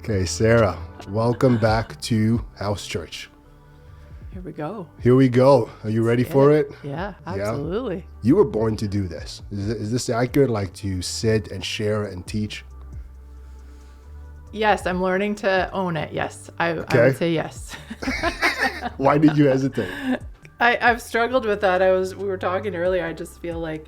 Okay, Sarah, welcome back to House Church. Here we go. Here we go. Are you ready for it? Yeah, absolutely. You were born to do this. Is this accurate? Like to sit and share and teach? Yes, I'm learning to own it. Yes, I would say yes. Why did you hesitate? I've struggled with that. We were talking earlier. I just feel like,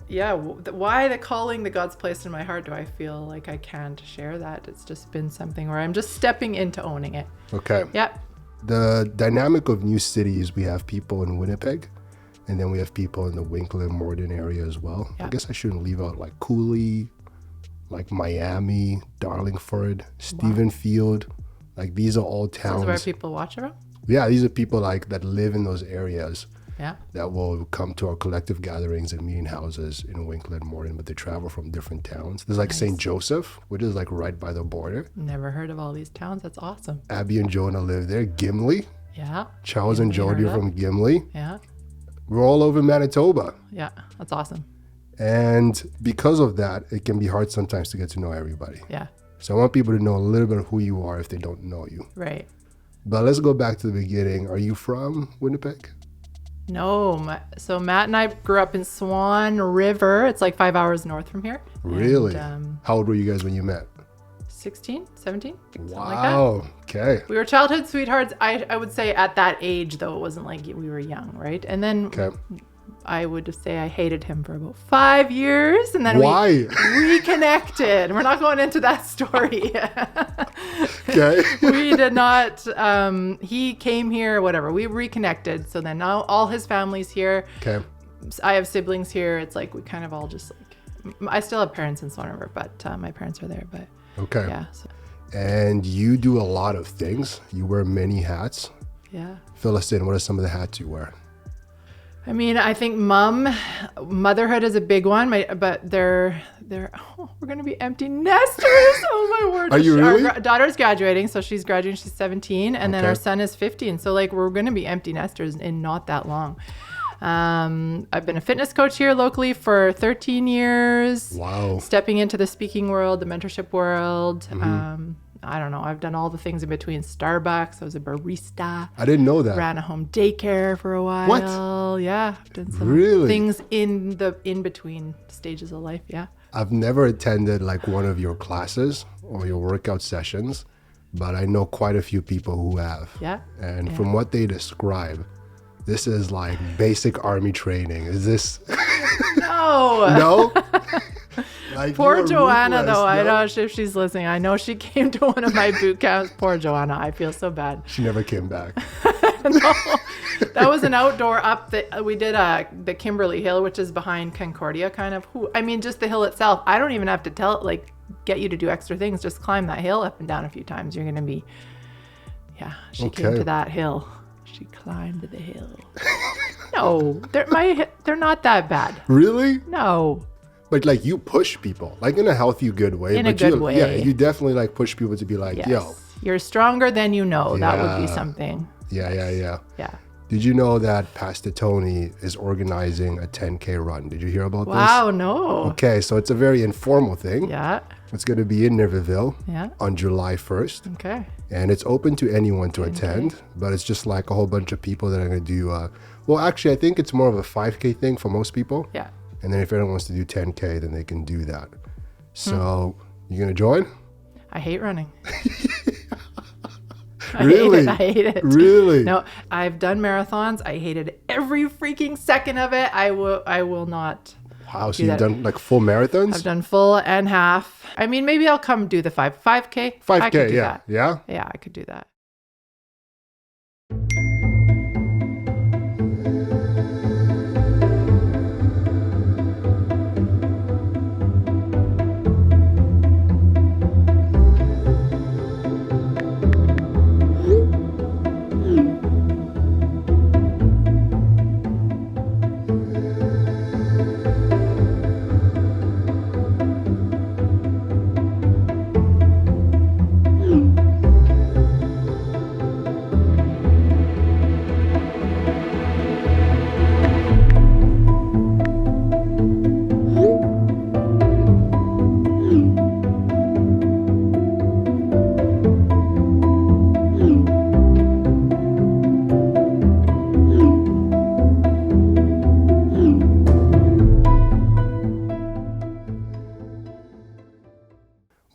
why the calling that God's placed in my heart do I feel like I can't share that? It's just been something where I'm just stepping into owning it. Okay. Yeah. The dynamic of new cities, we have people in Winnipeg, and then we have people in the Winkler, Morden area as well. Yeah. I guess I shouldn't leave out like Cooley, like Miami, Darlingford, Stephenfield. Like these are all towns. This is where people watch around? Yeah, these are people like that live in those areas. Yeah. That will come to our collective gatherings and meeting houses in Winkler and Morden, but they travel from different towns. There's like Nice. St. Joseph, which is like right by the border. Never heard of all these towns. That's awesome. Abby and Jonah live there. Gimli, Yeah. Charles and Gimli, Jody heard are of. from Gimli. Yeah. We're all over Manitoba. Yeah. That's awesome. And because of that, it can be hard sometimes to get to know everybody. Yeah. So I want people to know a little bit of who you are if they don't know you. Right. But let's go back to the beginning. Are you from Winnipeg? No. So Matt and I grew up in Swan River. It's like 5 hours north from here. Really? And, How old were you guys when you met? 16, 17, something like that. Wow. Okay. We were childhood sweethearts. I would say at that age, though, it wasn't like we were young, right? And then Okay. I would say I hated him for about 5 years. And then Why? we reconnected. We're not going into that story. Okay. We did not. He came here, whatever. We reconnected. So then now all his family's here. Okay. I have siblings here. It's like we kind of all just like, I still have parents in Swan River, but my parents are there. But Okay. yeah, so, And you do a lot of things. You wear many hats. yeah. Fill us in. What are some of the hats you wear? I mean, I think motherhood is a big one, but we're going to be empty nesters. Oh my word. Are you really? Our daughter's graduating, so she's graduating, she's 17, and then Okay. our son is 15. So like we're going to be empty nesters in not that long. I've been a fitness coach here locally for 13 years. Wow. Stepping into the speaking world, the mentorship world. Mm-hmm. I don't know. I've done all the things in between. Starbucks. I was a barista. I didn't know that. Ran a home daycare for a while. What? Yeah. I've done some Really? things in between stages of life. Yeah. I've never attended like one of your classes or your workout sessions, but I know quite a few people who have. Yeah. And Yeah. from what they describe, this is like basic army training. Is this No. no? Like, Poor you are Joanna, ruthless, though. I no? know if she's listening. I know she came to one of my boot camps. Poor Joanna. I feel so bad. She never came back. No, that was an outdoor up that we did the Kimberly Hill, which is behind Concordia, kind of. Just the hill itself. I don't even have to get you to do extra things. Just climb that hill up and down a few times. You're gonna be. Yeah, she came Okay. to that hill. She climbed the hill. No, they're not that bad. Really? No. But like you push people, like in a healthy, good way. In a but good you, way. Yeah, you definitely like push people to be like, Yes. yo, You're stronger than you know. That would be Yeah. something. yeah. Yeah. Did you know that Pastor Tony is organizing a 10K run? Did you hear about Wow. this? No. Okay, so it's a very informal thing. Yeah. It's going to be in Niverville Yeah. on July 1st. Okay. And it's open to anyone to attend, but it's just like a whole bunch of people that are going to do, well, actually, I think it's more of a 5K thing for most people. Yeah. And then if anyone wants to do 10K, then they can do that. So you going to join? I hate running. Really? I hate it. Really? No, I've done marathons. I hated every freaking second of it. I will not. Wow, so do you've that. done like full marathons? I've done full and half. I mean, maybe I'll come do the 5K. I could 5K, do yeah. that. Yeah? Yeah, I could do that.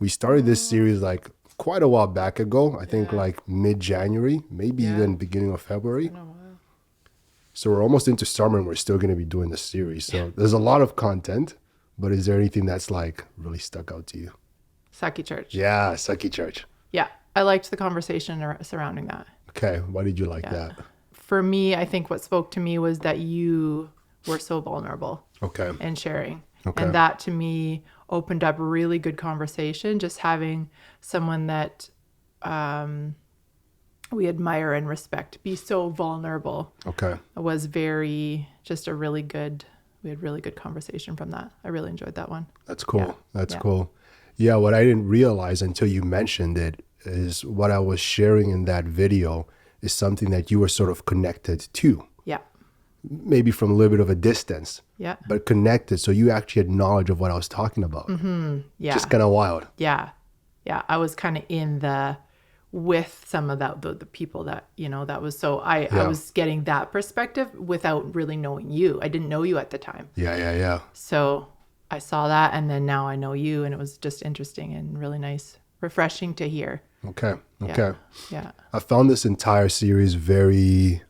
We started this series like quite a while back ago. I think like mid-January, maybe even beginning of February. So we're almost into summer and we're still going to be doing this series. So there's a lot of content, but is there anything that's like really stuck out to you? Saki Church. Yeah, Saki Church. Yeah. I liked the conversation surrounding that. Okay. Why did you like that? For me, I think what spoke to me was that you were so vulnerable Okay. and sharing. Okay. And that to me opened up really good conversation. Just having someone that we admire and respect be so vulnerable Okay. was just a really good, we had really good conversation from that. I really enjoyed that one. That's cool. Yeah. That's Yeah. cool. Yeah, what I didn't realize until you mentioned it is what I was sharing in that video is something that you were sort of connected to, Yeah. maybe from a little bit of a distance, Yeah. but connected. So you actually had knowledge of what I was talking about. Yeah. Just kind of wild. Yeah. Yeah. I was kind of with some of the people that, that was so, I was getting that perspective without really knowing you. I didn't know you at the time. Yeah. So I saw that and then now I know you, and it was just interesting and really nice, refreshing to hear. Okay. Yeah. I found this entire series very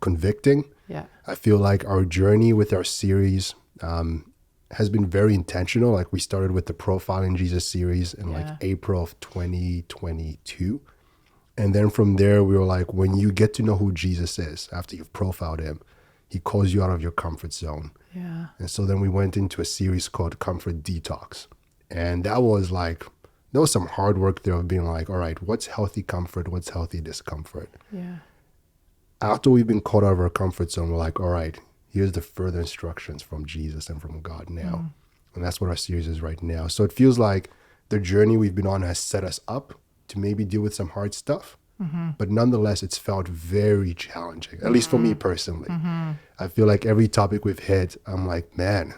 convicting. Yeah. I feel like our journey with our series has been very intentional. Like we started with the Profiling Jesus series in like April of 2022. And then from there, we were like, when you get to know who Jesus is, after you've profiled him, he calls you out of your comfort zone. Yeah. And so then we went into a series called Comfort Detox. And that was like, there was some hard work there of being like, all right, what's healthy comfort? What's healthy discomfort? Yeah. After we've been caught out of our comfort zone, we're like, all right, here's the further instructions from Jesus and from God now. And that's what our series is right now. So it feels like the journey we've been on has set us up to maybe deal with some hard stuff. But nonetheless, it's felt very challenging, at least for me personally. I feel like every topic we've hit, I'm like, man,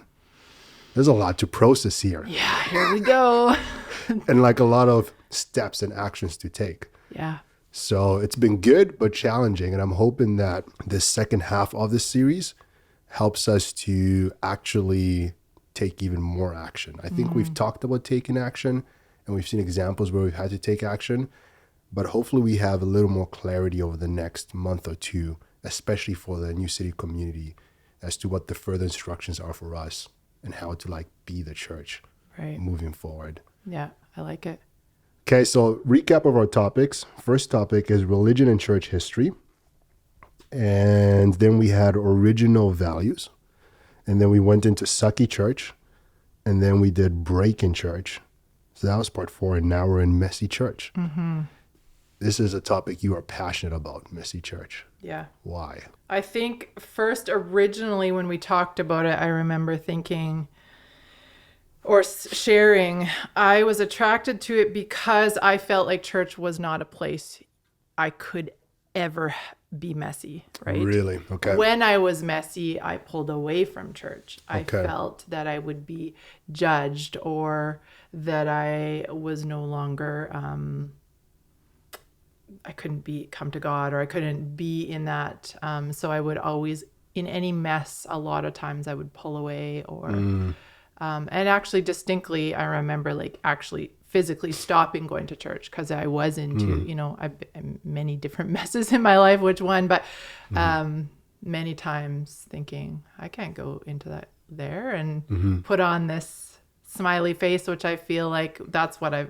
there's a lot to process here. Yeah. Here we go. And like a lot of steps and actions to take. Yeah. So it's been good, but challenging. And I'm hoping that the second half of this series helps us to actually take even more action. I think we've talked about taking action and we've seen examples where we've had to take action, but hopefully we have a little more clarity over the next month or two, especially for the New City community, as to what the further instructions are for us and how to like be the church Right. moving forward. Yeah. I like it. Okay, so recap of our topics. First topic is religion and church history. And then we had original values. And then we went into Saki Church. And then we did break in church. So that was part 4. And now we're in messy church. This is a topic you are passionate about, messy church. Yeah. Why? I think first, originally, when we talked about it, I remember thinking or sharing, I was attracted to it because I felt like church was not a place I could ever be messy, right? Really? Okay. When I was messy, I pulled away from church. I Okay. felt that I would be judged or that I was no longer, I couldn't come to God, or I couldn't be in that. So I would always, in any mess, a lot of times I would pull away or, and actually distinctly, I remember like actually physically stopping going to church because I was into, I've been many different messes in my life, which one, but many times thinking I can't go into that there and put on this smiley face, which I feel like that's what I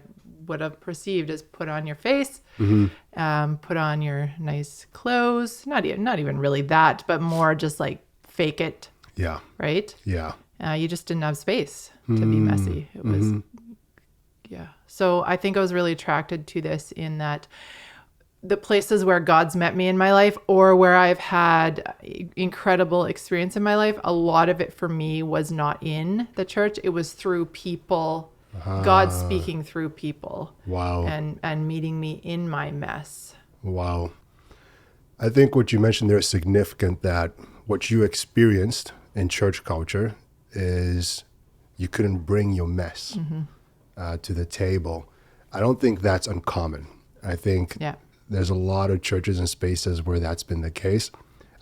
would have perceived as put on your face, put on your nice clothes, not even really that, but more just like fake it, Yeah. right? Yeah. You just didn't have space to be messy. It was, yeah. So I think I was really attracted to this in that the places where God's met me in my life or where I've had incredible experience in my life, a lot of it for me was not in the church. It was through people, God speaking through people. Wow. And meeting me in my mess. Wow. I think what you mentioned there is significant, that what you experienced in church culture is you couldn't bring your mess to the table. I don't think that's uncommon. I think there's a lot of churches and spaces where that's been the case.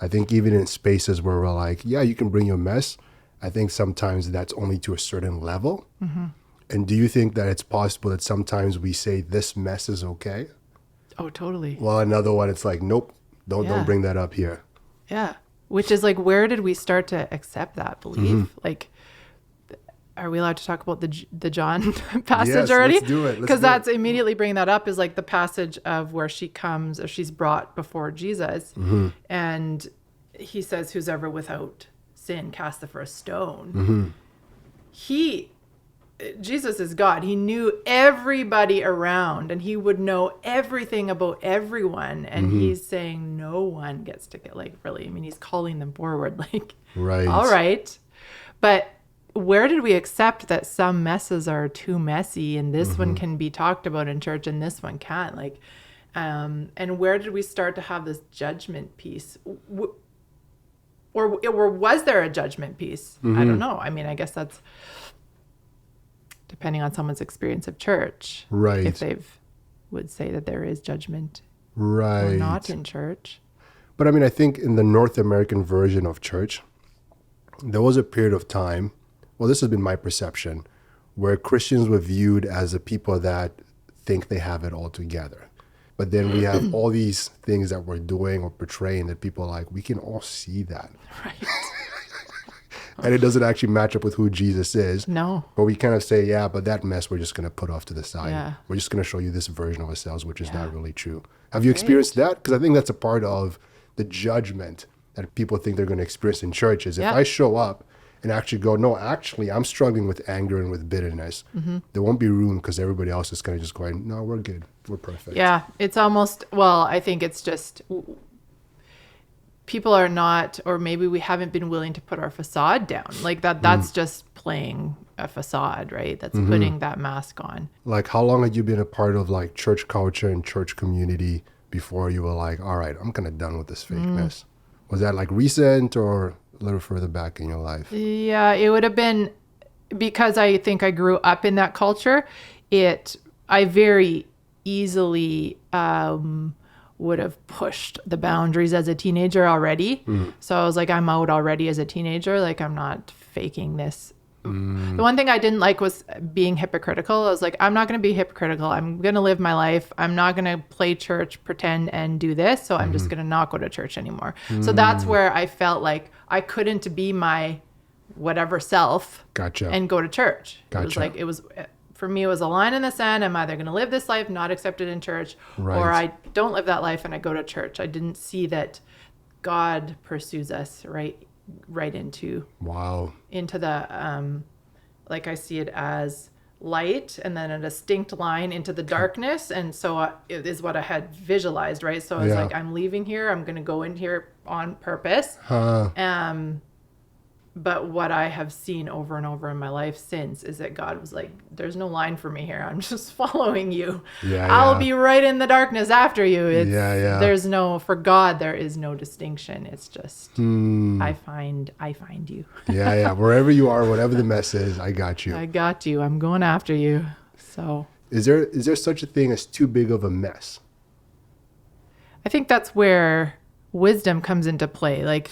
I think even in spaces where we're like, yeah, you can bring your mess, I think sometimes that's only to a certain level. And And do you think that it's possible that sometimes we say this mess is okay? Oh, totally. Well, another one, it's like, nope, don't Yeah. bring that up here. Yeah. Which is like, where did we start to accept that belief? Like, are we allowed to talk about the John passage Yes, already? let's do it. Let's Because do that's it. immediately bringing that up is like the passage of where she comes or she's brought before Jesus. And he says, who's ever without sin, cast the first stone. Jesus is God. He knew everybody around and he would know everything about everyone. And he's saying no one gets to get, like, really, I mean, he's calling them forward, like, Right. all right. But where did we accept that some messes are too messy and this one can be talked about in church and this one can't? Like, and where did we start to have this judgment piece? Or was there a judgment piece? I don't know. I mean, I guess that's depending on someone's experience of church. Right. If they've would say that there is judgment Right. or not in church. But I mean, I think in the North American version of church, there was a period of time, well, this has been my perception, where Christians were viewed as the people that think they have it all together. But then we have all these things that we're doing or portraying that people are like, we can all see that. Right. And it doesn't actually match up with who Jesus is. No. But we kind of say, yeah, but that mess we're just going to put off to the side. Yeah. We're just going to show you this version of ourselves, which is not really true. Have you experienced that? Because I think that's a part of the judgment that people think they're going to experience in churches. If Yeah. I show up and actually go, no, actually, I'm struggling with anger and with bitterness, there won't be room because everybody else is going to just go, no, we're good. We're perfect. Yeah, it's almost, well, I think it's just people are not, or maybe we haven't been willing to put our facade down. Like that's just playing a facade, right? That's putting that mask on. Like, how long had you been a part of like church culture and church community before you were like, all right, I'm kind of done with this fakeness? Was that like recent or a little further back in your life? Yeah, it would have been because I think I grew up in that culture. I very easily would have pushed the boundaries as a teenager already. So I was like, I'm out already as a teenager. Like, I'm not faking this. The one thing I didn't like was being hypocritical. I was like, I'm not going to be hypocritical. I'm going to live my life. I'm not going to play church, pretend, and do this. So I'm just going to not go to church anymore. So that's where I felt like I couldn't be my whatever self Gotcha. and go to church. It was Gotcha. like, for me, it was a line in the sand. I'm either going to live this life, not accepted in church, Right. or I don't live that life and I go to church. I didn't see that God pursues us right into Wow. the like I see it as light and then a distinct line into the darkness. And so it is what I had visualized, right? So I was Yeah. like, I'm leaving here. I'm going to go in here on purpose. But what I have seen over and over in my life since is that God was like, there's no line for me here. I'm just following you. Yeah, I'll yeah. be right in the darkness after you. Yeah. There's for God, there is no distinction. It's just, I find you. Yeah. Wherever you are, whatever the mess is, I got you. I got you. I'm going after you. So Is there such a thing as too big of a mess? I think that's where wisdom comes into play. Like,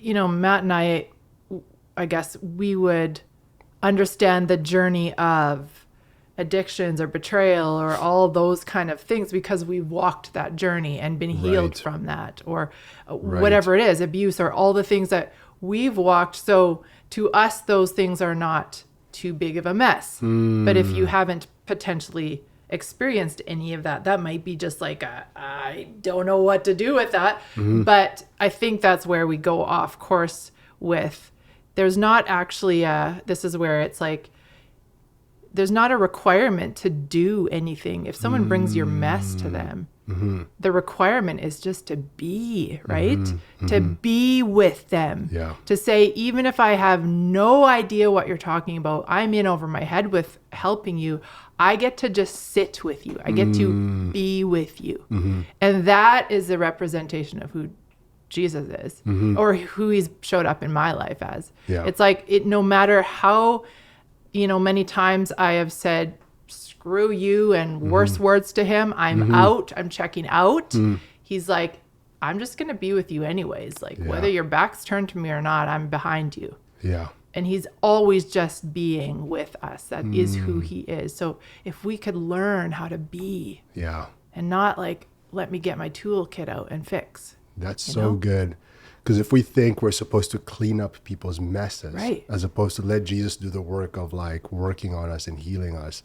Matt and I guess we would understand the journey of addictions or betrayal or all those kind of things because we've walked that journey and been healed Right. from that, or whatever it is, abuse, or all the things that we've walked. So to us, those things are not too big of a mess. But if you haven't potentially experienced any of that, that might be just like I don't know what to do with that. But I think that's where we go off course with, there's not actually this is where it's like, there's not a requirement to do anything. If someone brings your mess to them, the requirement is just to be, right? To be with them. Yeah. To say, even if I have no idea what you're talking about, I'm in over my head with helping you. I get to just sit with you. I get to be with you. And that is the representation of who Jesus is, or who he's showed up in my life as. Yeah. It's like, no matter how, many times I have said, screw you and worse words to him. I'm out. I'm checking out. He's like, I'm just going to be with you anyways. Like, whether your back's turned to me or not, I'm behind you. Yeah. and he's always just being with us. That is who he is. So if we could learn how to be Yeah. and not like, let me get my toolkit out and fix. That's You so know? good. Because if we think we're supposed to clean up people's messes, Right. as opposed to let Jesus do the work of like working on us and healing us,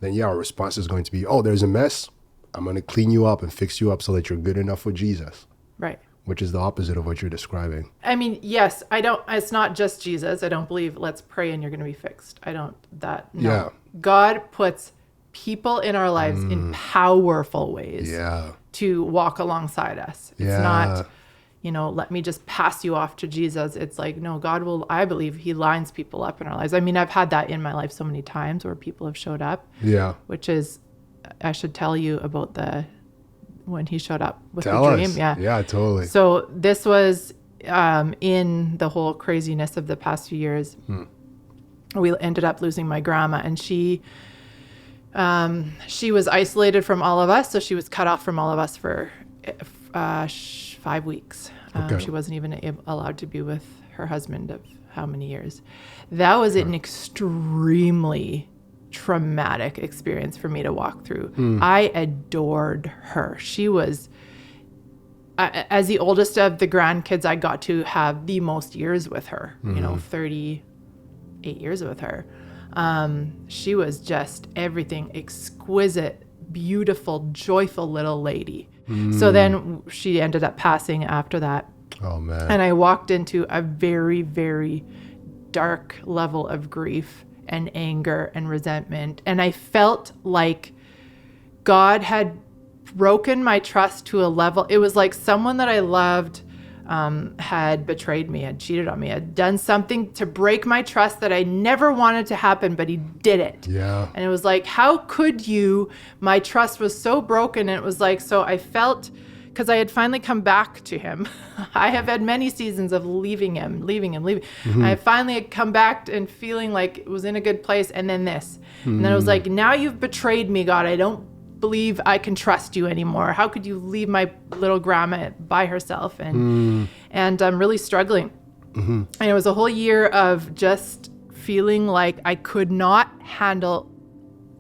then yeah, our response is going to be, oh, there's a mess. I'm going to clean you up and fix you up so that you're good enough for Jesus, Right. which is the opposite of what you're describing. I mean, yes, it's not just Jesus. I don't believe let's pray and you're going to be fixed. No. Yeah. God puts people in our lives in powerful ways Yeah. to walk alongside us. It's Yeah. not, let me just pass you off to Jesus. It's like, no, I believe he lines people up in our lives. I mean, I've had that in my life so many times where people have showed up, Yeah. which is, I should tell you about when he showed up with Tell the dream. us. Yeah. Yeah, totally. So this was in the whole craziness of the past few years. We ended up losing my grandma, and she was isolated from all of us. So she was cut off from all of us for 5 weeks. Okay. She wasn't even allowed to be with her husband of how many years. That was an extremely traumatic experience for me to walk through. I adored her. She was, as the oldest of the grandkids, I got to have the most years with her, 38 years with her. She was just everything, exquisite, beautiful, joyful little lady. So then she ended up passing after that. Oh, man. And I walked into a very, very dark level of grief and anger and resentment. And I felt like God had broken my trust to a level. It was like someone that I loved had betrayed me, had cheated on me, had done something to break my trust that I never wanted to happen, but he did it. Yeah. And it was like, how could you? My trust was so broken. And it was like, so I felt, because I had finally come back to him. I have had many seasons of leaving him. I finally had come back and feeling like it was in a good place. And then this. And then it was like, now you've betrayed me, God. I don't believe I can trust you anymore. How could you leave my little grandma by herself? And I'm really struggling. And it was a whole year of just feeling like I could not handle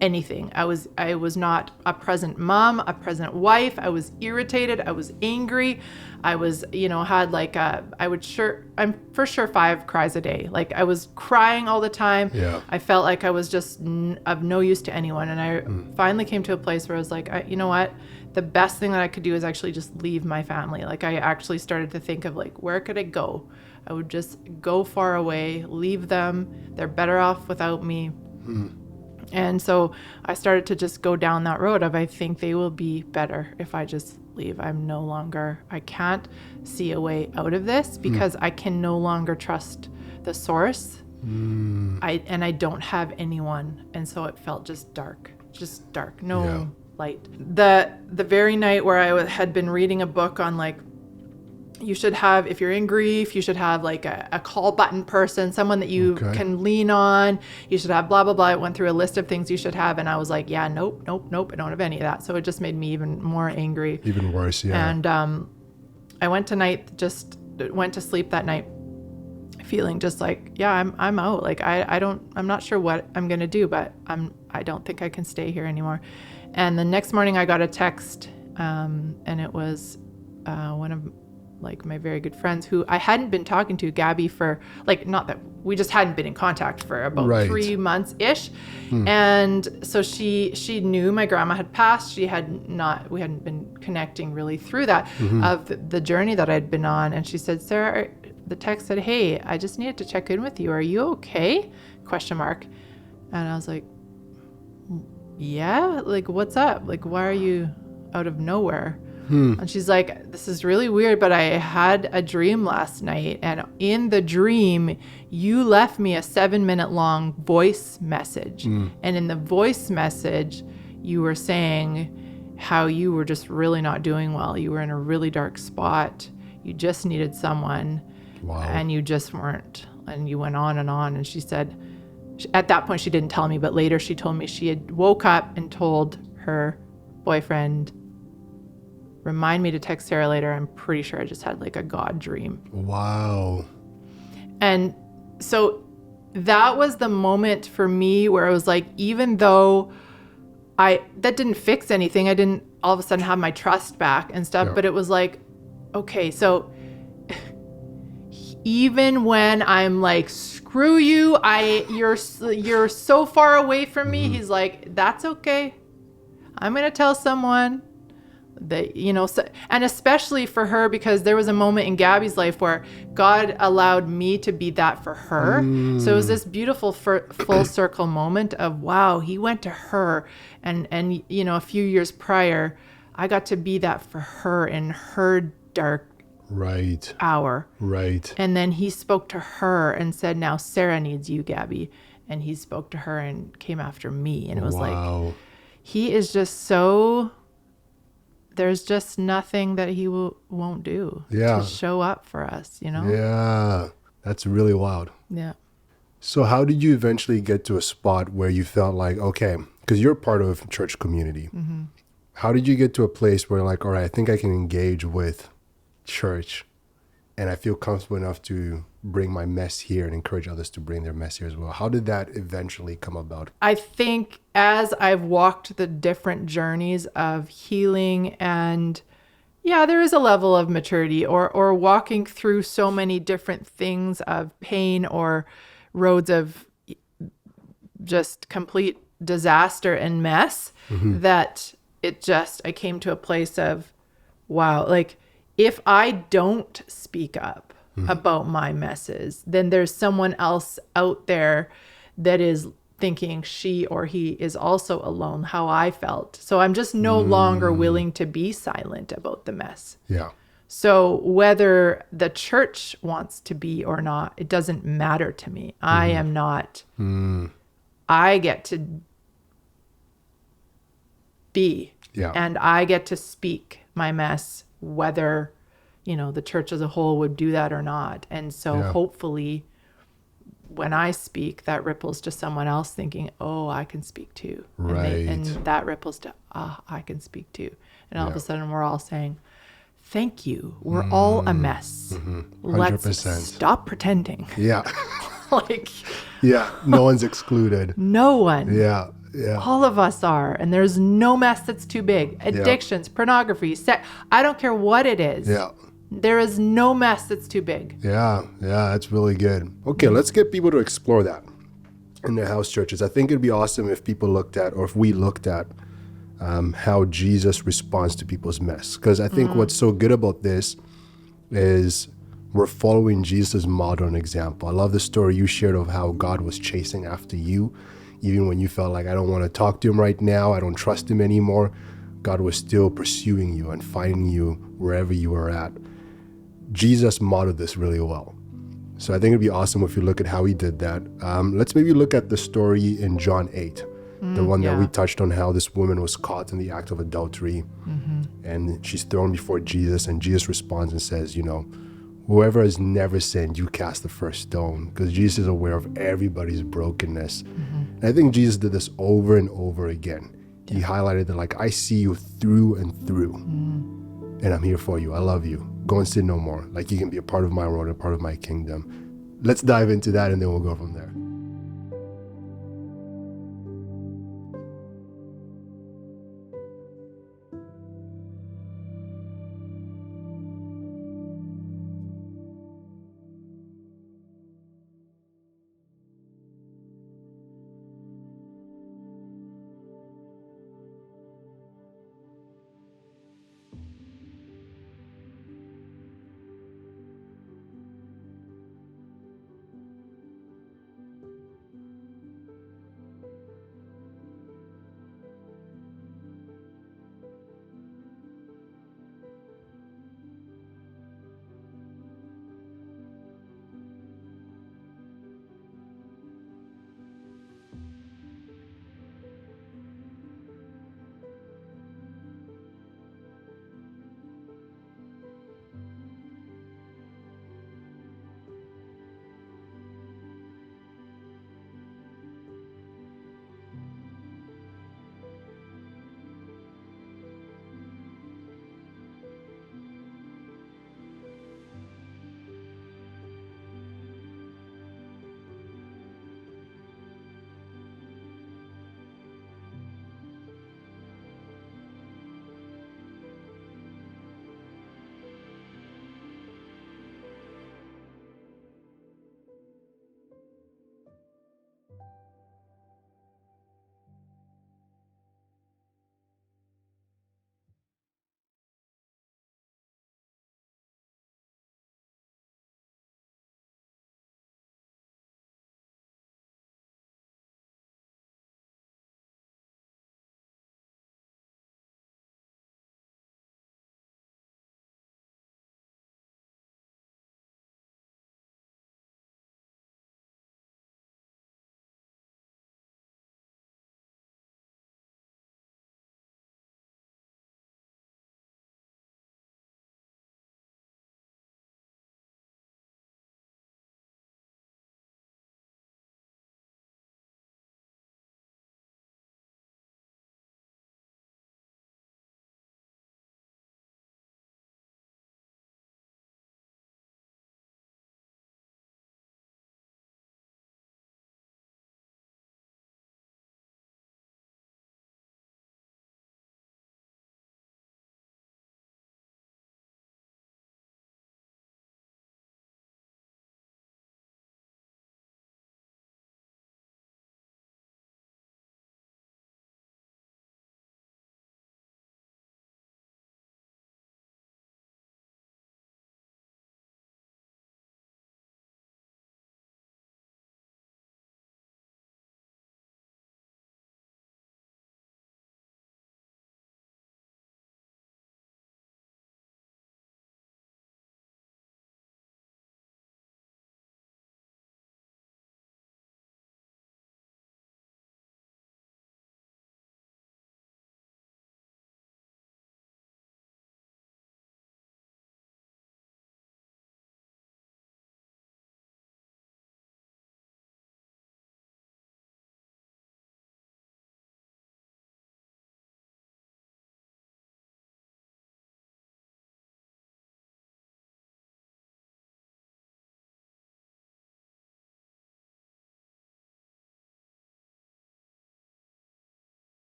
anything. I was not a present mom, a present wife. I was irritated. I was angry. I was, had like I'm for sure 5 cries a day. Like I was crying all the time. Yeah. I felt like I was just of no use to anyone. And I finally came to a place where I was like, you know what? The best thing that I could do is actually just leave my family. Like I actually started to think of like, where could I go? I would just go far away, leave them. They're better off without me. And so I started to just go down that road of, I think they will be better if I just leave. I can't see a way out of this because I can no longer trust the source. I don't have anyone. And so it felt just dark, no light. The very night where I had been reading a book on like, you should have, if you're in grief, you should have like a call button person, someone that you can lean on. You should have blah, blah, blah. It went through a list of things you should have. And I was like, yeah, nope. I don't have any of that. So it just made me even more angry. Even worse, yeah. And I went to sleep that night feeling just like, yeah, I'm out. Like I'm not sure what I'm going to do, but I don't think I can stay here anymore. And the next morning I got a text and it was one of like my very good friends who I hadn't been talking to, Gabby, for like, not that we just hadn't been in contact for about 3 months ish. And so she knew my grandma had passed. We hadn't been connecting really through that of the journey that I'd been on. And she said, Sarah, the text said, hey, I just needed to check in with you. Are you okay? ? And I was like, yeah, like, what's up? Like, why are you out of nowhere? And she's like, this is really weird, but I had a dream last night. And in the dream, you left me a 7-minute long voice message. And in the voice message, you were saying how you were just really not doing well. You were in a really dark spot. You just needed someone. Wow. And you just weren't. And you went on. And she said, at that point, she didn't tell me, but later she told me she had woke up and told her boyfriend, remind me to text Sarah later. I'm pretty sure I just had like a God dream. Wow. And so that was the moment for me where it was like, even though that didn't fix anything, I didn't all of a sudden have my trust back and stuff, Yeah. but it was like, okay, so even when I'm like, screw you, you're so far away from me, he's like, that's okay. I'm going to tell someone that, and especially for her, because there was a moment in Gabby's life where God allowed me to be that for her. So it was this beautiful full circle moment of, wow, he went to her. And a few years prior, I got to be that for her in her dark Right. hour. Right. And then he spoke to her and said, now Sarah needs you, Gabby. And he spoke to her and came after me. And it was like, Wow. he is just so, there's just nothing that he won't do Yeah. to show up for us, Yeah. That's really wild. Yeah. So how did you eventually get to a spot where you felt like, okay, because you're part of a church community. Mm-hmm. How did you get to a place where like, all right, I think I can engage with church and I feel comfortable enough to bring my mess here and encourage others to bring their mess here as well? How did that eventually come about? I think as I've walked the different journeys of healing, and yeah, there is a level of maturity or walking through so many different things of pain or roads of just complete disaster and mess, that I came to a place of, wow, like if I don't speak up about my messes, then there's someone else out there that is thinking she or he is also alone, how I felt. So I'm just no longer willing to be silent about the mess. Yeah. So whether the church wants to be or not, it doesn't matter to me. I am not, I get to be, Yeah. and I get to speak my mess, whether, the church as a whole would do that or not. And so Yeah. hopefully when I speak, that ripples to someone else thinking, oh, I can speak too. Right. And that ripples to, I can speak too. And all of Yeah. a sudden we're all saying, thank you. We're all a mess. Let's 100%. stop pretending. Yeah. Like Yeah. No one's excluded. no one. Yeah. Yeah. All of us are. And there's no mess that's too big. Addictions, pornography, sex. I don't care what it is. Yeah. There is no mess that's too big. Yeah. Yeah. That's really good. Okay. Let's get people to explore that in their house churches. I think it'd be awesome if people looked at, or if we looked at, how Jesus responds to people's mess. Because I think what's so good about this is we're following Jesus' model and example. I love the story you shared of how God was chasing after you, even when you felt like, I don't want to talk to him right now, I don't trust him anymore. God was still pursuing you and finding you wherever you were at. Jesus modeled this really well. So I think it'd be awesome if you look at how he did that. Let's maybe look at the story in John 8. The one that we touched on, how this woman was caught in the act of adultery, and she's thrown before Jesus, and Jesus responds and says, whoever has never sinned, you cast the first stone, because Jesus is aware of everybody's brokenness. And I think Jesus did this over and over again. He highlighted that, like, I see you through and through, and I'm here for you. I love you. Go and sin no more. Like, you can be a part of my world, a part of my kingdom. Let's dive into that, and then we'll go from there.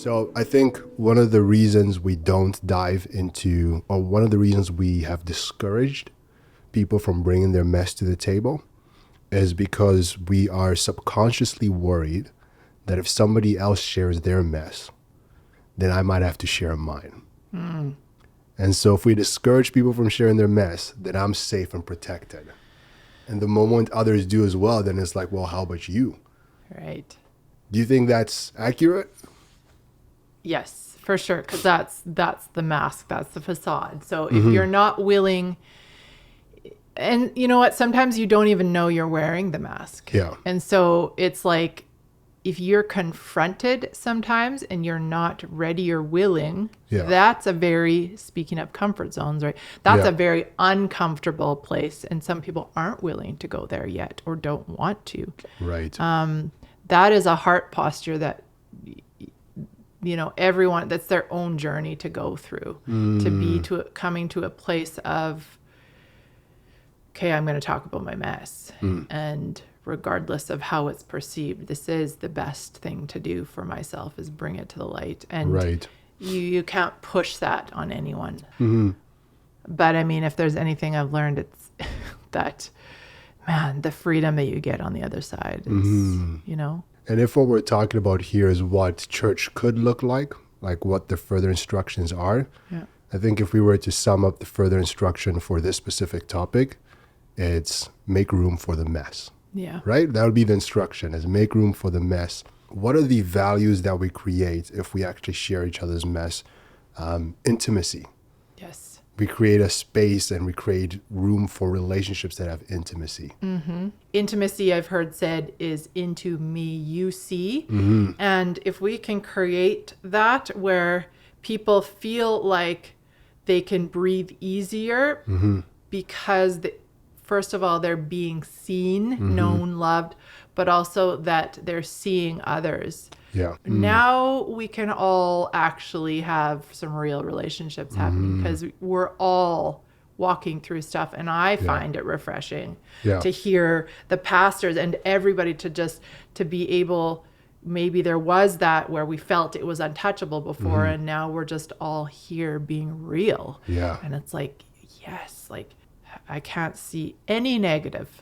So I think one of the reasons we don't dive into, or one of the reasons we have discouraged people from bringing their mess to the table is because we are subconsciously worried that if somebody else shares their mess, then I might have to share mine. And so if we discourage people from sharing their mess, then I'm safe and protected. And the moment others do as well, then it's like, well, how about you? Right. Do you think that's accurate? Yes, for sure. Because that's the mask. That's the facade. So if you're not willing, and you know what? Sometimes you don't even know you're wearing the mask. Yeah. And so it's like, if you're confronted sometimes and you're not ready or willing, Yeah. that's a very, speaking of comfort zones, right? That's Yeah. a very uncomfortable place. And some people aren't willing to go there yet or don't want to. Right. That is a heart posture that, you know, everyone, that's their own journey to go through, to be coming to a place of, okay, I'm going to talk about my mess. And regardless of how it's perceived, this is the best thing to do for myself, is bring it to the light. And Right. you can't push that on anyone. But I mean, if there's anything I've learned, it's that, man, the freedom that you get on the other side is, you know. And if what we're talking about here is what church could look like what the further instructions are, Yeah. I think if we were to sum up the further instruction for this specific topic, it's make room for the mess. Yeah. Right? That would be the instruction, is make room for the mess. What are the values that we create if we actually share each other's mess? Intimacy. Yes. We create a space and we create room for relationships that have intimacy. Intimacy, I've heard said, is into me, you see. And if we can create that where people feel like they can breathe easier because first of all, they're being seen, known, loved, but also that they're seeing others. Yeah. Now we can all actually have some real relationships happening because we're all walking through stuff. And I find it refreshing to hear the pastors and everybody to be able, maybe there was that where we felt it was untouchable before, and now we're just all here being real. Yeah. And it's like, yes, like I can't see any negative,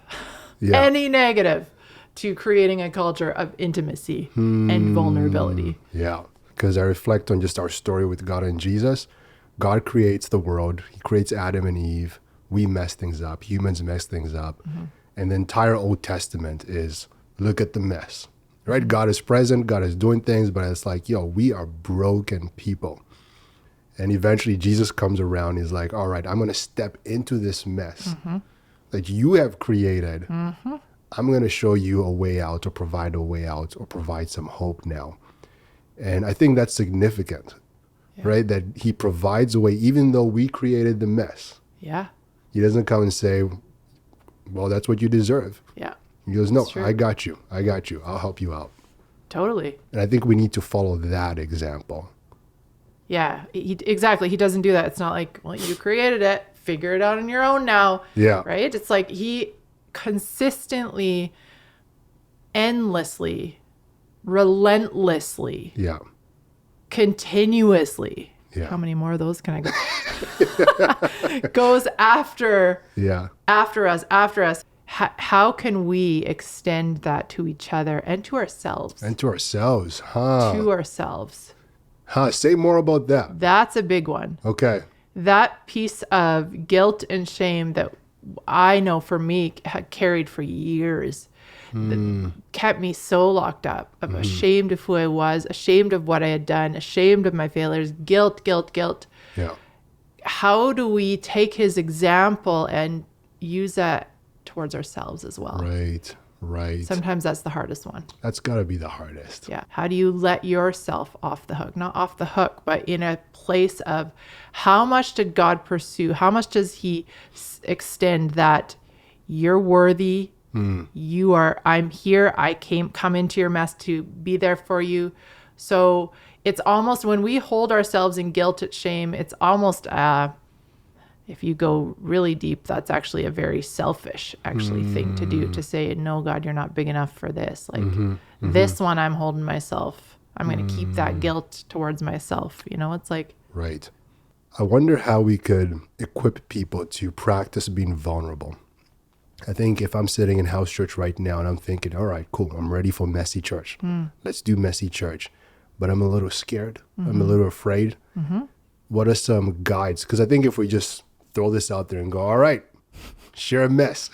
Yeah. any negative to creating a culture of intimacy and vulnerability. Yeah. Because I reflect on just our story with God and Jesus. God creates the world. He creates Adam and Eve. We mess things up. Humans mess things up. And the entire Old Testament is look at the mess, right? God is present. God is doing things, but it's like, we are broken people. And eventually Jesus comes around. He's like, all right, I'm going to step into this mess that you have created. I'm going to show you a way out, or provide a way out, or provide some hope now. And I think that's significant, right? That he provides a way, even though we created the mess. Yeah. He doesn't come and say, well, that's what you deserve. Yeah. He goes, no, true. I got you. I'll help you out. Totally. And I think we need to follow that example. Yeah. Exactly. He doesn't do that. It's not like, well, you created it, figure it out on your own now. Yeah. Right? It's like he consistently, endlessly, relentlessly, Yeah. continuously. Yeah. How many more of those can I go? Goes after Yeah. us. How can we extend that to each other and to ourselves? And to ourselves. To ourselves. Say more about that. That's a big one. Okay. That piece of guilt and shame that I know for me had carried for years, that kept me so locked up. I'm ashamed of who I was, ashamed of what I had done, ashamed of my failures, guilt. Yeah. How do we take his example and use that towards ourselves as well? Right. Sometimes that's the hardest one. That's got to be the hardest. Yeah. How do you let yourself off the hook? Not off the hook, but in a place of how much did God pursue? How much does he extend that you're worthy? You are, I'm here. I come into your mess to be there for you. So it's almost, when we hold ourselves in guilt and shame, it's almost, if you go really deep, that's actually a very selfish thing to do, to say, no, God, you're not big enough for this. Like this one, I'm holding myself I'm going to keep that guilt towards myself. You know, it's like, Right. I wonder how we could equip people to practice being vulnerable. I think if I'm sitting in house church right now and I'm thinking, all right, cool, I'm ready for messy church. Let's do messy church. But I'm a little scared. I'm a little afraid. What are some guides? Because I think if we just throw this out there and go, all right, share a mess,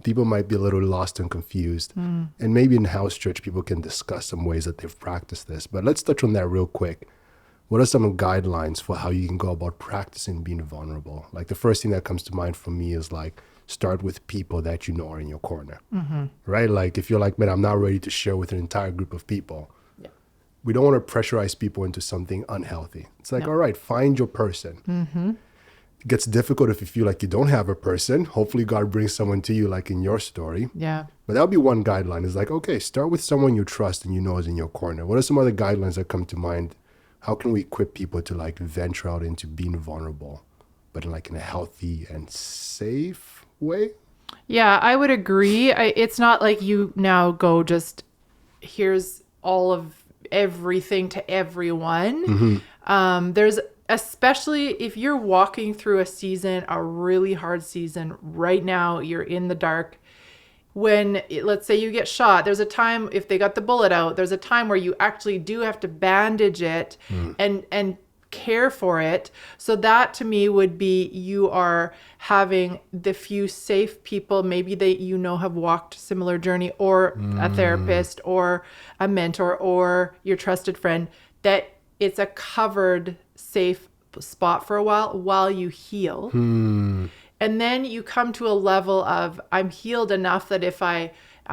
people might be a little lost and confused. And maybe in house church, people can discuss some ways that they've practiced this. But let's touch on that real quick. What are some guidelines for how you can go about practicing being vulnerable? Like the first thing that comes to mind for me is like, start with people that you know are in your corner, right? Like if you're like, man, I'm not ready to share with an entire group of people. yeah. We don't want to pressurize people into something unhealthy. It's like, all right, find your person. It gets difficult if you feel like you don't have a person. Hopefully God brings someone to you like in your story. Yeah. But that would be one guideline is like, okay, start with someone you trust and you know is in your corner. What are some other guidelines that come to mind? How can we equip people to like venture out into being vulnerable, but in a healthy and safe way? Yeah, I would agree. It's not like you now go just, here's all of everything to everyone. There's, especially if you're walking through a season, a really hard season right now, you're in the dark. When, let's say you get shot, there's a time, if they got the bullet out, there's a time where you actually do have to bandage it and care for it. So that to me would be, you are having the few safe people, maybe they, you know, have walked a similar journey, or a therapist or a mentor or your trusted friend, that it's a covered, safe spot for a while you heal. And then you come to a level of, I'm healed enough that if I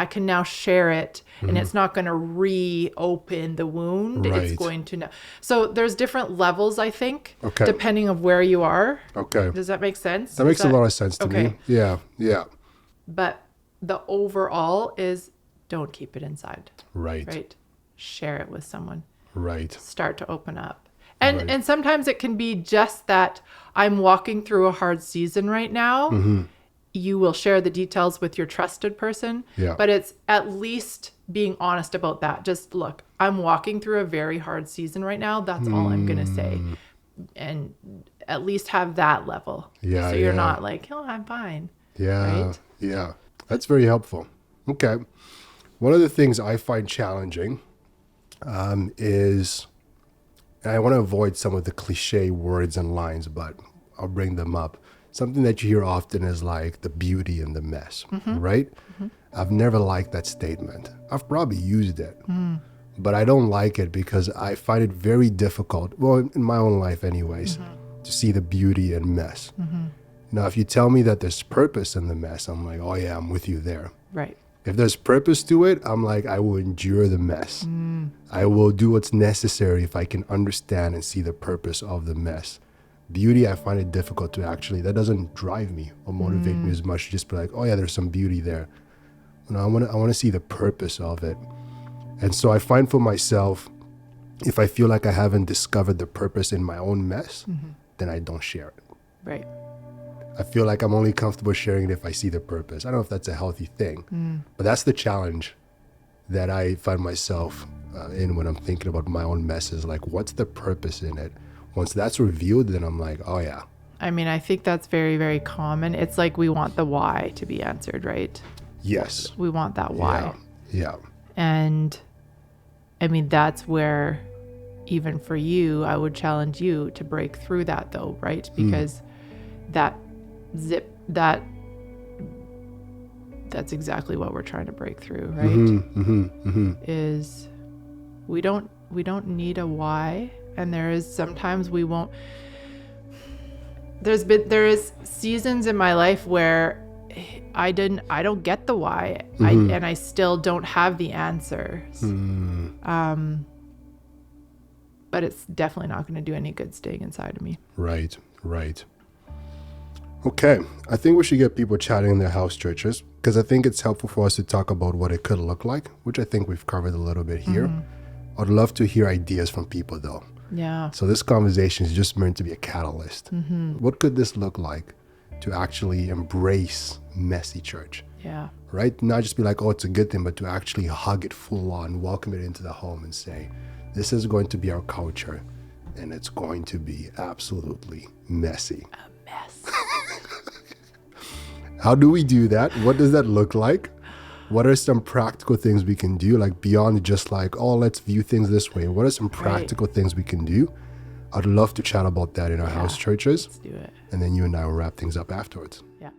can now share it, and it's not going to reopen the wound. Right. It's going to know. So there's different levels, I think, Okay. depending of where you are. Okay. Does that make sense? That makes a lot of sense to me. okay. Yeah. Yeah. But the overall is, don't keep it inside, Right. right? Share it with someone. Right. Start to open up. And Right. and sometimes it can be just that I'm walking through a hard season right now. You will share the details with your trusted person, Yeah. but it's at least being honest about that. Just look, I'm walking through a very hard season right now. That's all I'm going to say. And at least have that level. Yeah, So you're yeah. not like, oh, I'm fine. Yeah. Right? Yeah. That's very helpful. Okay. One of the things I find challenging is, and I want to avoid some of the cliche words and lines, but I'll bring them up. Something that you hear often is like the beauty in the mess, right? I've never liked that statement. I've probably used it, but I don't like it because I find it very difficult, well, in my own life anyways, to see the beauty in mess. Now, if you tell me that there's purpose in the mess, I'm like, oh yeah, I'm with you there. Right. If there's purpose to it, I'm like, I will endure the mess. I will do what's necessary if I can understand and see the purpose of the mess. Beauty, I find it difficult to actually, that doesn't drive me or motivate me as much. Just be like, oh yeah, there's some beauty there. No, I want to see the purpose of it. And so I find for myself, if I feel like I haven't discovered the purpose in my own mess, then I don't share it. Right. I feel like I'm only comfortable sharing it if I see the purpose. I don't know if that's a healthy thing, but that's the challenge that I find myself in when I'm thinking about my own messes. Like, what's the purpose in it? Once that's revealed, then I'm like, oh yeah. I mean, I think that's very, very common. It's like we want the why to be answered, right? Yes. We want that why. Yeah. And I mean, that's where, even for you, I would challenge you to break through that though, right? Because that's exactly what we're trying to break through, right? Is we don't need a why. And there is sometimes we won't. There is seasons in my life where I don't get the why, and I still don't have the answers. But it's definitely not going to do any good staying inside of me. Right. Okay. I think we should get people chatting in their house churches because I think it's helpful for us to talk about what it could look like, which I think we've covered a little bit here. I'd love to hear ideas from people though. Yeah. So this conversation is just meant to be a catalyst. What could this look like to actually embrace messy church, Yeah. right? Not just be like, oh, it's a good thing, but to actually hug it full on, welcome it into the home and say, this is going to be our culture and it's going to be absolutely messy. A mess. How do we do that? What does that look like? What are some practical things we can do, like beyond just like, oh, let's view things this way? What are some practical things we can do? I'd love to chat about that in our house churches. Let's do it. And then you and I will wrap things up afterwards. Yeah.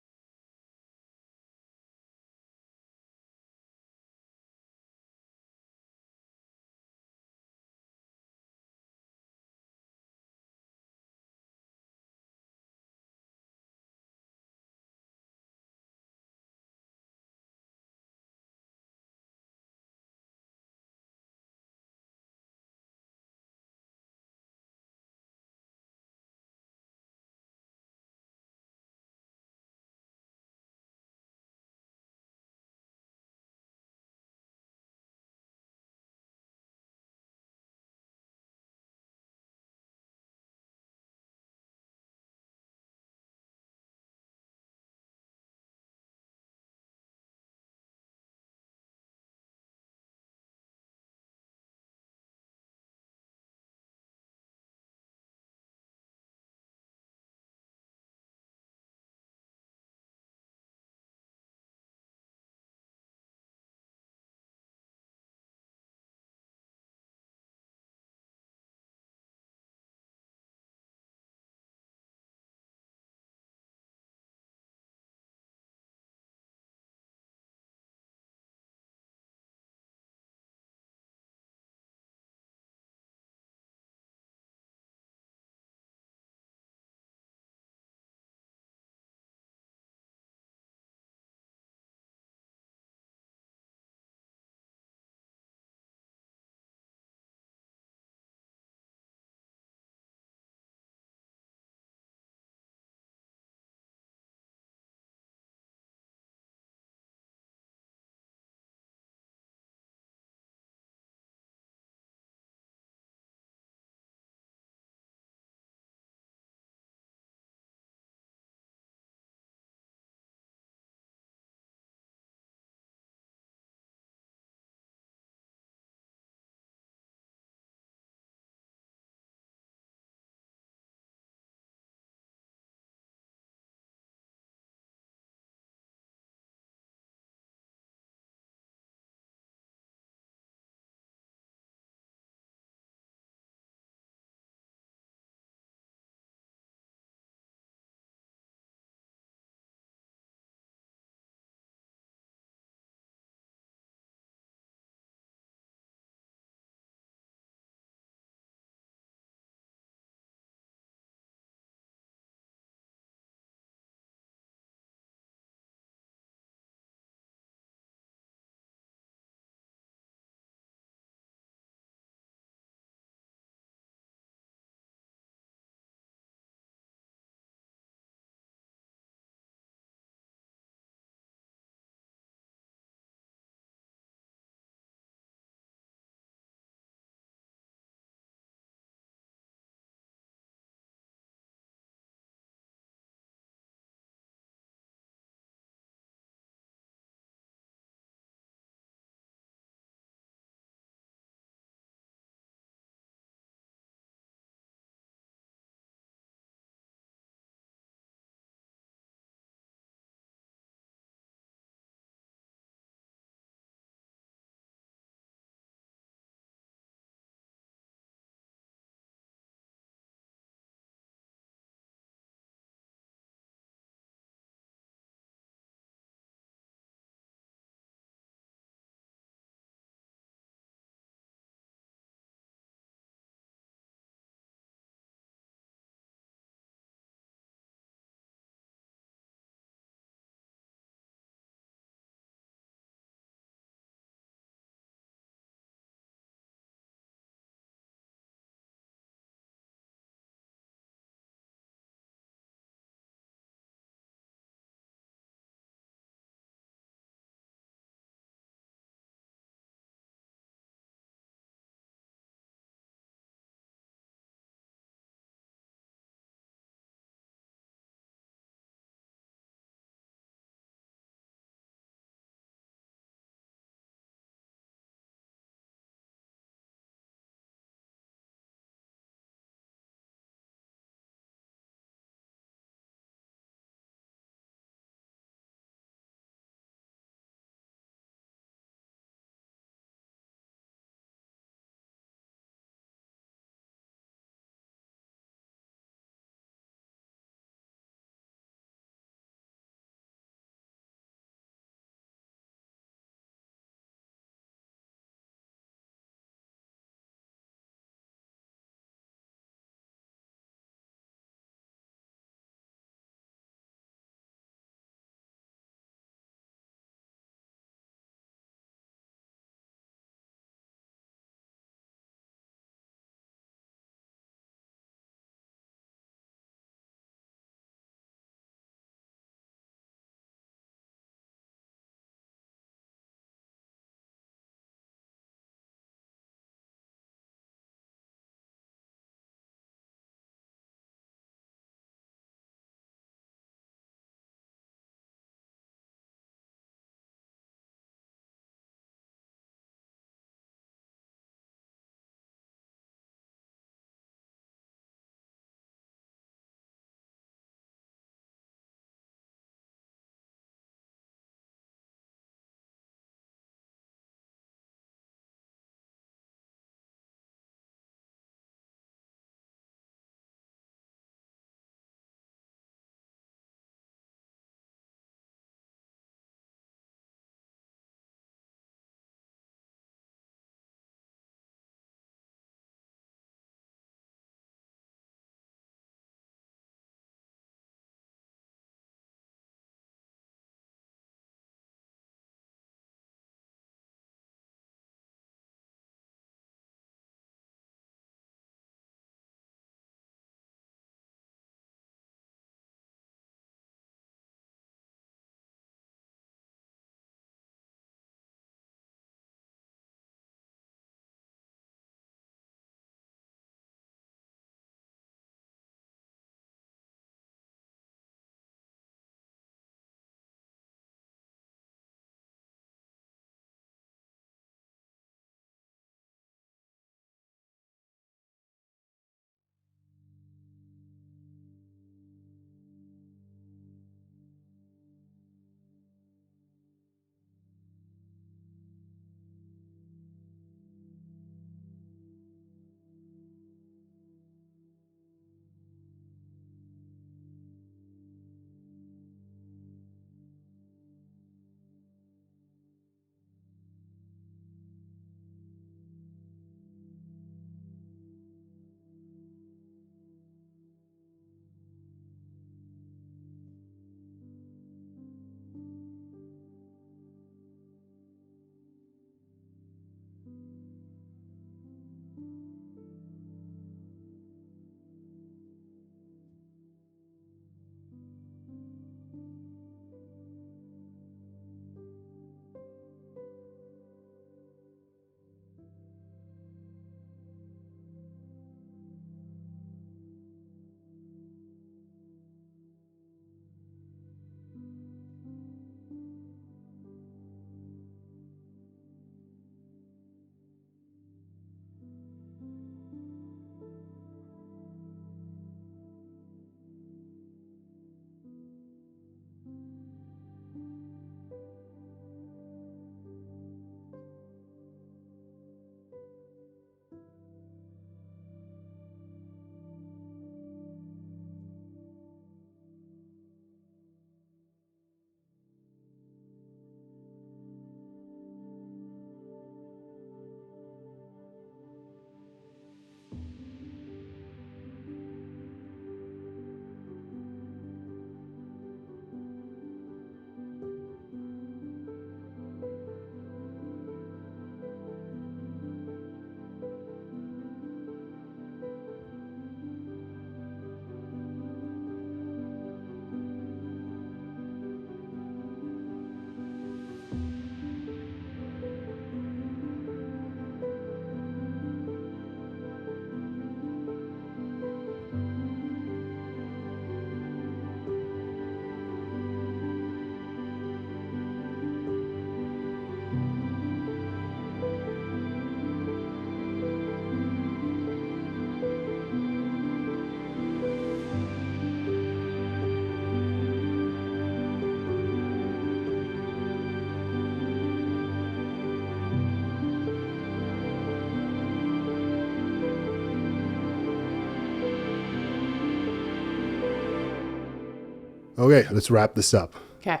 Okay, let's wrap this up. Okay.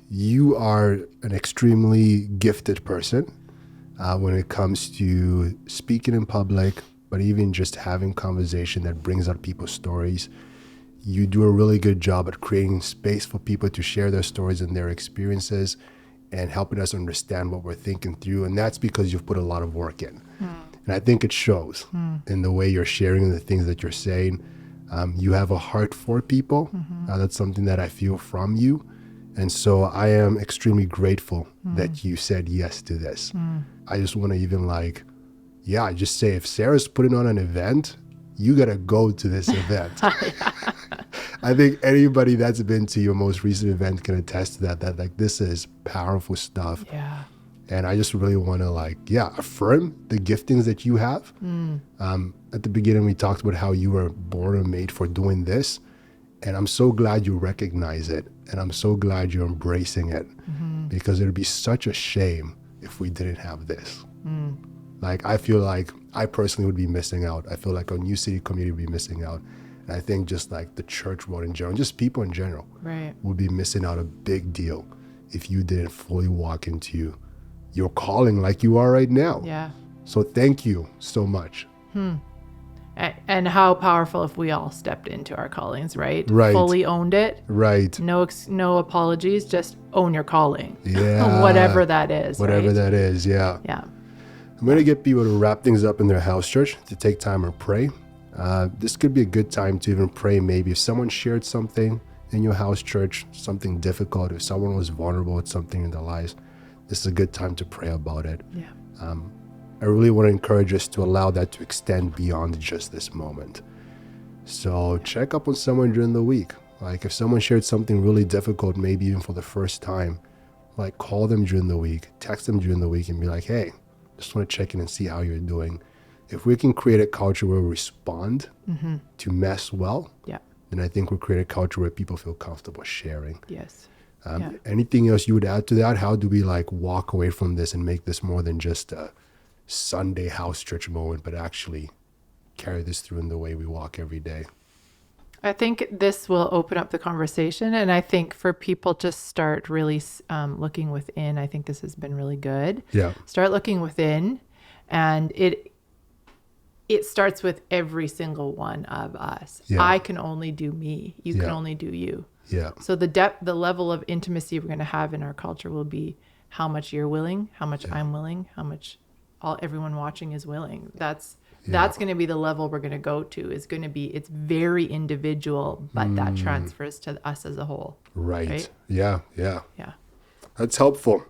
You are an extremely gifted person when it comes to speaking in public, but even just having conversation that brings out people's stories. You do a really good job at creating space for people to share their stories and their experiences and helping us understand what we're thinking through. And that's because you've put a lot of work in. And I think it shows in the way you're sharing the things that you're saying. You have a heart for people. That's something that I feel from you. And so I am extremely grateful that you said yes to this. I just want to even just say if Sarah's putting on an event, you got to go to this event. I think anybody that's been to your most recent event can attest to that like this is powerful stuff. Yeah. And I just really want to affirm the giftings that you have. At the beginning, we talked about how you were born and made for doing this. And I'm so glad you recognize it. And I'm so glad you're embracing it because it would be such a shame if we didn't have this. I feel like I personally would be missing out. I feel like our New City community would be missing out. And I think just like the church world in general, just people in general would be missing out a big deal if you didn't fully walk into your calling like you are right now. Yeah. So thank you so much. And how powerful if we all stepped into our callings, right? Right. Fully owned it. Right. No apologies. Just own your calling. Yeah. Whatever that is. Whatever right? that is. Yeah. Yeah. I'm going to get people to wrap things up in their house church to take time and pray. This could be a good time to even pray. Maybe if someone shared something in your house church, something difficult, if someone was vulnerable with something in their lives, this is a good time to pray about it. Yeah. I really want to encourage us to allow that to extend beyond just this moment. So check up on someone during the week. Like if someone shared something really difficult, maybe even for the first time, call them during the week, text them during the week and be like, hey, just want to check in and see how you're doing. If we can create a culture where we respond to mess well, then I think we'll create a culture where people feel comfortable sharing. Yes. Anything else you would add to that? How do we walk away from this and make this more than just a Sunday house church moment, but actually carry this through in the way we walk every day? I think this will open up the conversation. And I think for people to start really looking within, I think this has been really good. Yeah. Start looking within. And it starts with every single one of us. Yeah. I can only do me. You can only do you. Yeah. So the level of intimacy we're going to have in our culture will be how much you're willing, how much I'm willing, how much everyone watching is willing. That's going to be the level we're going to go to. It's very individual, but that transfers to us as a whole. Right. Yeah. Yeah. That's helpful.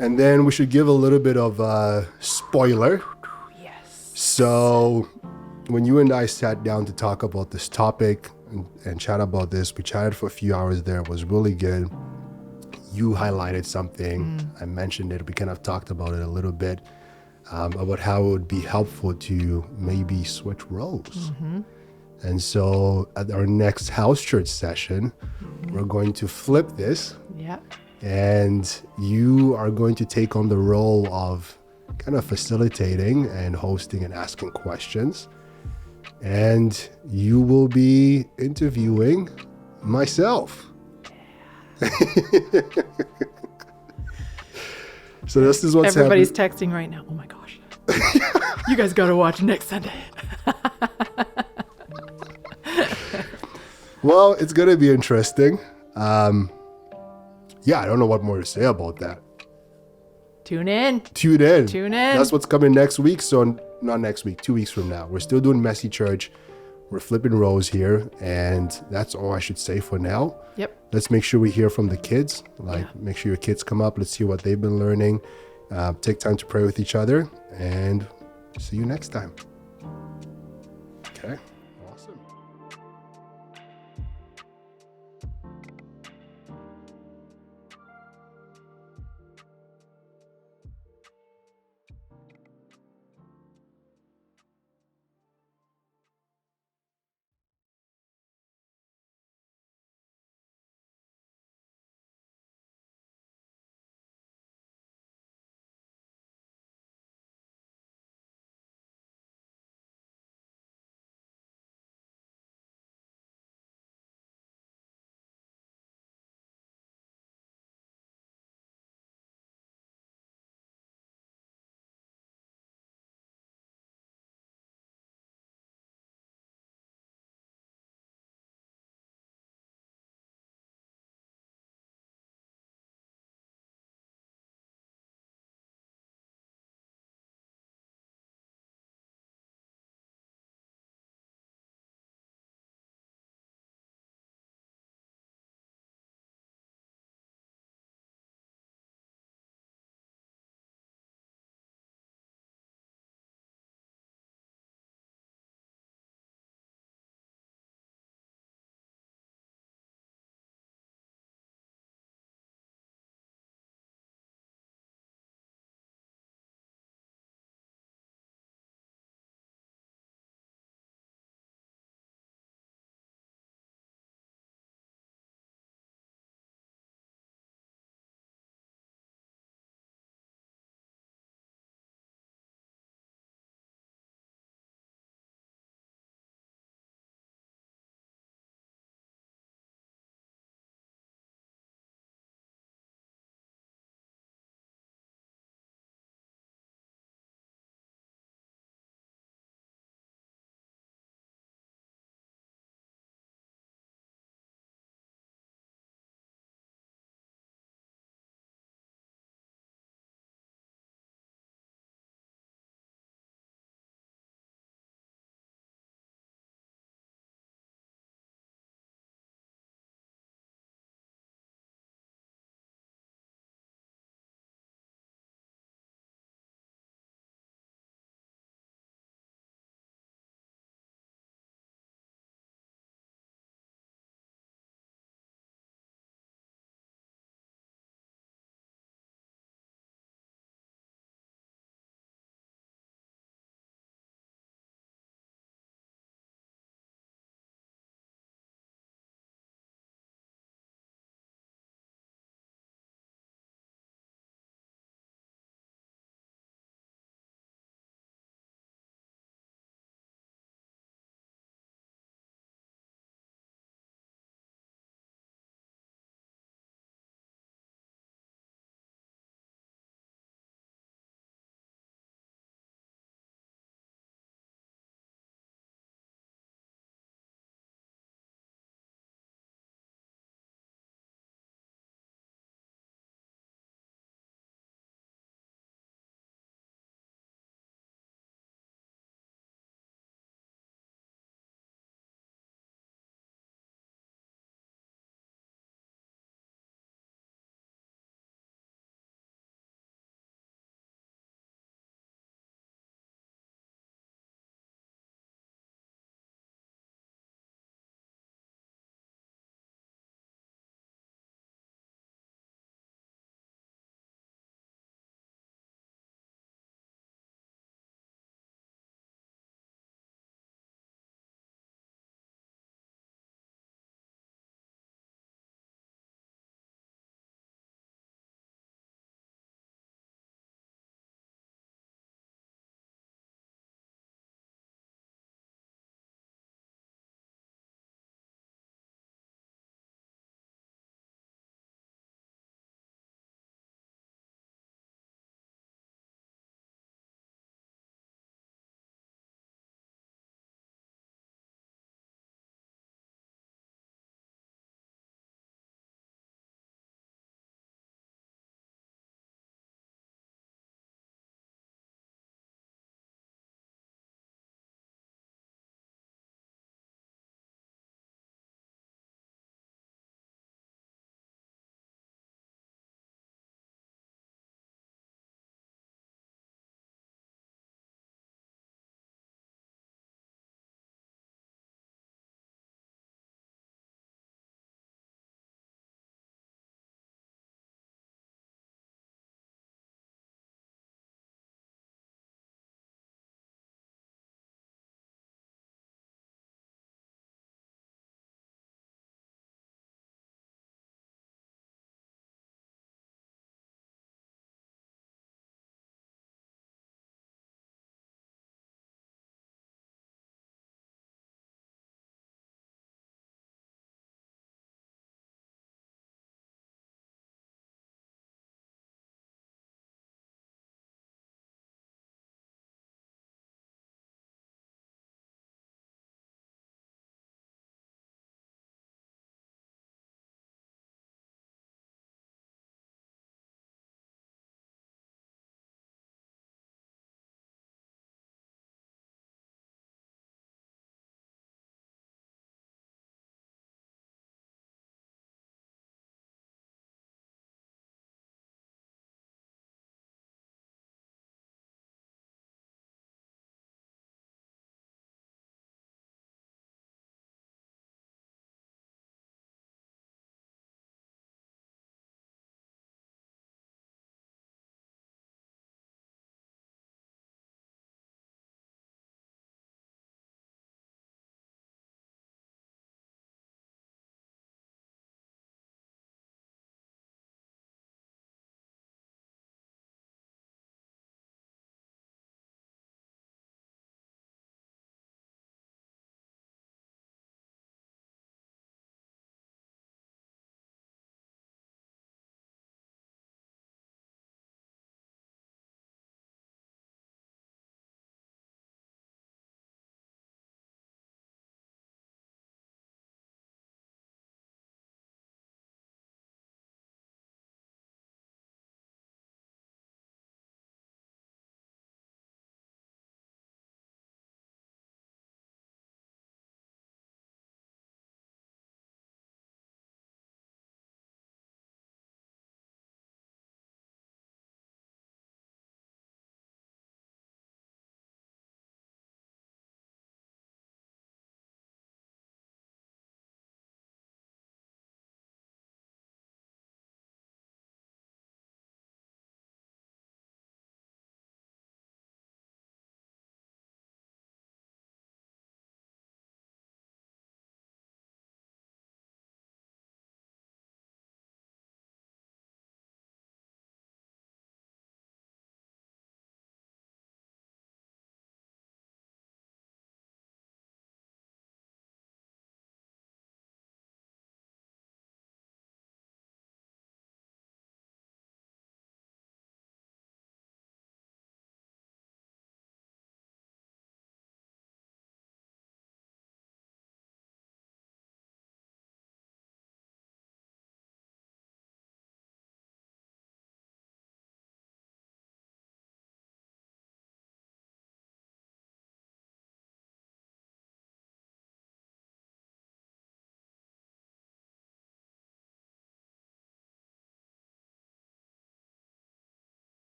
And then we should give a little bit of a spoiler. Yes. So when you and I sat down to talk about this topic and chat about this, we chatted for a few hours there. It was really good. You highlighted something. I mentioned it. We kind of talked about it a little bit. About how it would be helpful to maybe switch roles. And so at our next house church session, we're going to flip this. Yeah. And you are going to take on the role of kind of facilitating and hosting and asking questions. And you will be interviewing myself. So this is what's Everybody's texting right now. Oh my gosh. You guys got to watch next Sunday. Well, it's going to be interesting. I don't know what more to say about that. Tune in. Tune in. That's what's coming next week. So not next week, 2 weeks from now. We're still doing Messy Church. We're flipping roles here. And that's all I should say for now. Yep. Let's make sure we hear from the kids. Make sure your kids come up. Let's see what they've been learning. Take time to pray with each other. And see you next time. Okay. Awesome.